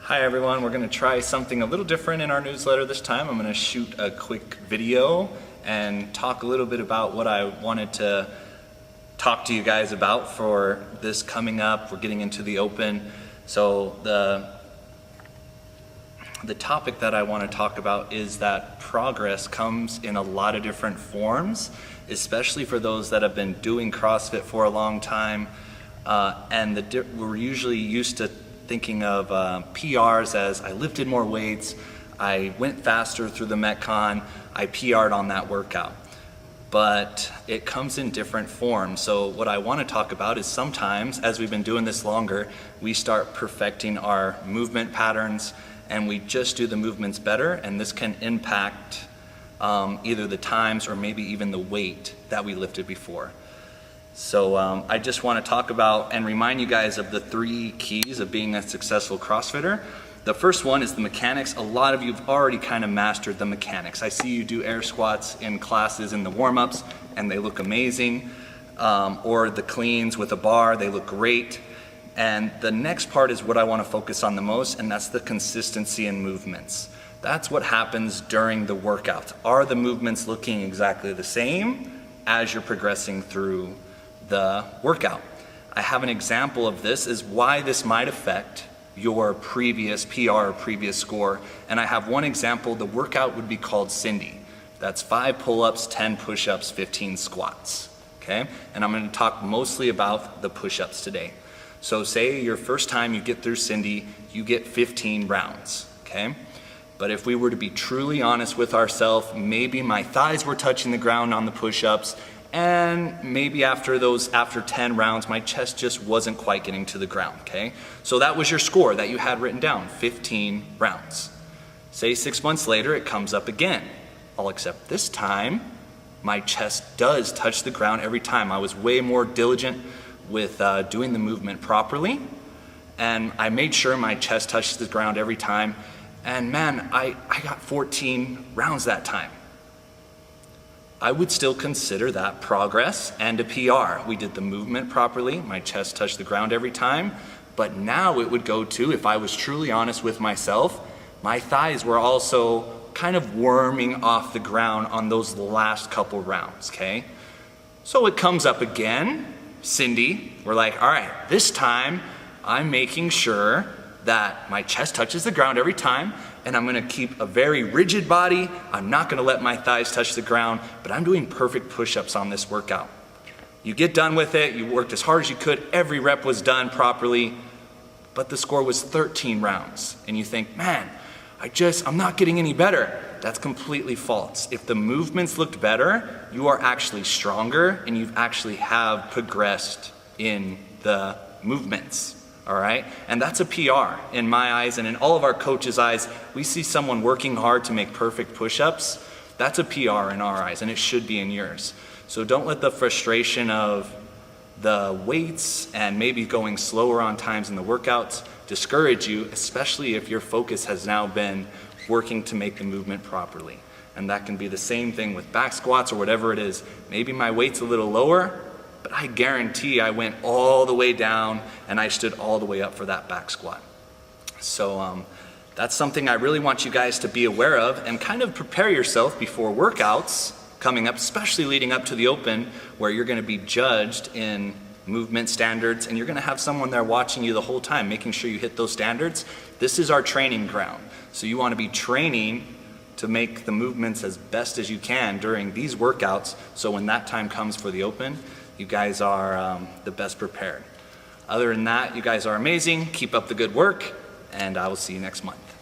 Hi everyone, we're going to try something a little different in our newsletter this time. I'm going to shoot a quick video and talk a little bit about what I wanted to talk to you guys about for this coming up. We're getting into the open. So the topic that I want to talk about is that progress comes in a lot of different forms, especially for those that have been doing CrossFit for a long time. We're usually used to thinking of PRs as I lifted more weights, I went faster through the Metcon, I PR'd on that workout. But it comes in different forms. So what I want to talk about is sometimes, as we've been doing this longer, we start perfecting our movement patterns and we just do the movements better, and this can impact either the times or maybe even the weight that we lifted before. So I just want to talk about and remind you guys of the 3 keys of being a successful CrossFitter. The first one is the mechanics. A lot of you have already kind of mastered the mechanics. I see you do air squats in classes in the warm-ups and they look amazing. Or the cleans with a bar, they look great. And the next part is what I want to focus on the most, and that's the consistency in movements. That's what happens during the workout. Are the movements looking exactly the same as you're progressing through the workout? I have an example of this is why this might affect your previous PR or previous score. And I have one example. The workout would be called Cindy. That's 5 pull-ups, 10 push-ups, 15 squats. Okay? And I'm going to talk mostly about the push-ups today. So say your first time you get through Cindy, you get 15 rounds. Okay? But if we were to be truly honest with ourselves, maybe my thighs were touching the ground on the push-ups, and maybe after 10 rounds, my chest just wasn't quite getting to the ground, okay? So that was your score that you had written down, 15 rounds. Say 6 months later, it comes up again. All except this time, my chest does touch the ground every time. I was way more diligent with doing the movement properly, and I made sure my chest touched the ground every time, and man, I got 14 rounds that time. I would still consider that progress and a PR. We did the movement properly, my chest touched the ground every time, but now it would go to, if I was truly honest with myself, my thighs were also kind of worming off the ground on those last couple rounds, okay? So it comes up again, Cindy, we're like, all right, this time I'm making sure that my chest touches the ground every time, and I'm gonna keep a very rigid body. I'm not gonna let my thighs touch the ground, but I'm doing perfect push-ups on this workout. You get done with it, you worked as hard as you could, every rep was done properly, but the score was 13 rounds. And you think, man, I'm not getting any better. That's completely false. If the movements looked better, you are actually stronger and you actually have progressed in the movements. All right, and that's a PR in my eyes, and in all of our coaches' eyes. We see someone working hard to make perfect push-ups. That's a PR in our eyes, and it should be in yours. So don't let the frustration of the weights and maybe going slower on times in the workouts discourage you, especially if your focus has now been working to make the movement properly. And that can be the same thing with back squats or whatever it is. Maybe my weight's a little lower, but I guarantee I went all the way down and I stood all the way up for that back squat. So that's something I really want you guys to be aware of and kind of prepare yourself before workouts coming up, especially leading up to the open, where you're gonna be judged in movement standards and you're gonna have someone there watching you the whole time, making sure you hit those standards. This is our training ground. So you wanna be training to make the movements as best as you can during these workouts, so when that time comes for the open, you guys are the best prepared. Other than that, you guys are amazing. Keep up the good work, and I will see you next month.